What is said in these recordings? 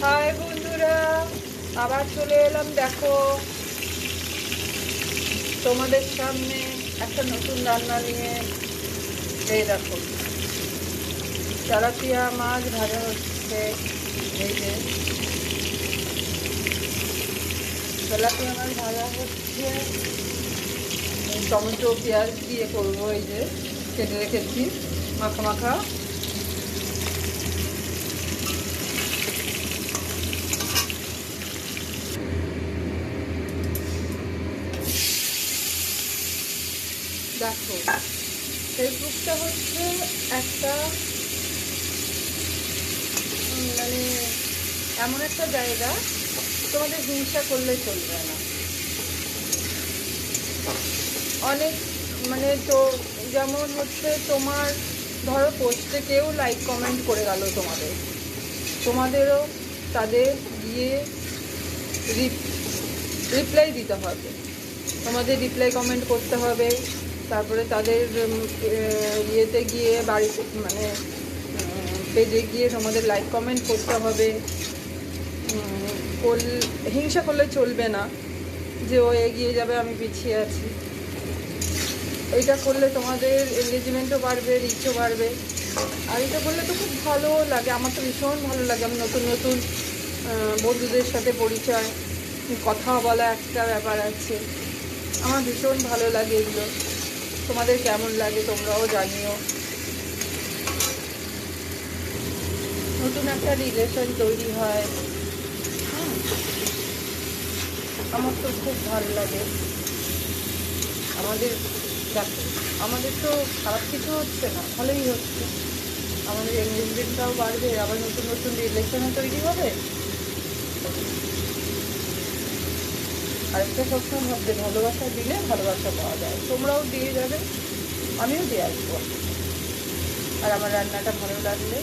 High বন্ধুরা, আবার চলে এলাম। দেখো তোমাদের সামনে একটা নতুন রান্না নিয়ে। এই দেখো তেলাপিয়া মাছ ভাজা হচ্ছে। এই যে তেলাপিয়া মাছ ভাজা হচ্ছে, টমেটো পেঁয়াজ দিয়ে করবো। এই যে কেটে রেখেছি মাখা মাখা। দেখো ফেসবুকটা হচ্ছে একটা মানে এমন একটা জায়গা, তোমাদের হিংসা করলে চলবে না। অনেক তো যেমন হচ্ছে তোমার ধরো পোস্টে কেউ লাইক কমেন্ট করে গেল, তোমাদেরও তাদের গিয়ে রিপ্লাই দিতে হবে। তোমাদের রিপ্লাই কমেন্ট করতে হবে, তারপরে তাদের ইয়েতে গিয়ে বাড়িতে পেজে গিয়ে তোমাদের লাইক কমেন্ট করতে হবে। হিংসা করলে চলবে না যে ও এগিয়ে যাবে আমি পিছিয়ে আছি। এইটা করলে তোমাদের এঙ্গেজমেন্টও বাড়বে, রিচও বাড়বে। আর এটা করলে তো খুব ভালো লাগে, আমার তো ভীষণ ভালো লাগে। আমি নতুন নতুন বন্ধুদের সাথে পরিচয়, কথা বলা একটা ব্যাপার আছে, আমার ভীষণ ভালো লাগে এগুলো। তোমাদের কেমন লাগে তোমরাও জানিও। নতুন একটা রিলেশন তৈরি হয়, আমার তো খুব ভালো লাগে। আমাদের তো খারাপ কিছু হচ্ছে না, ভালোই হচ্ছে। আমাদের এঙ্গেজমেন্টটাও বাড়বে, আবার নতুন নতুন রিলেশনও তৈরি হবে। আরেকটা সবসময় ভাববে, ভালোবাসা দিলে ভালোবাসা পাওয়া যায়। তোমরাও দিয়ে যাবে, আমিও দিয়ে আসবো। আর আমার রান্নাটা ভালো লাগলে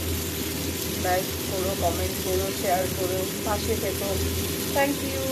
লাইক করো, কমেন্ট করো, শেয়ার করো, পাশে থেকো। Thank you.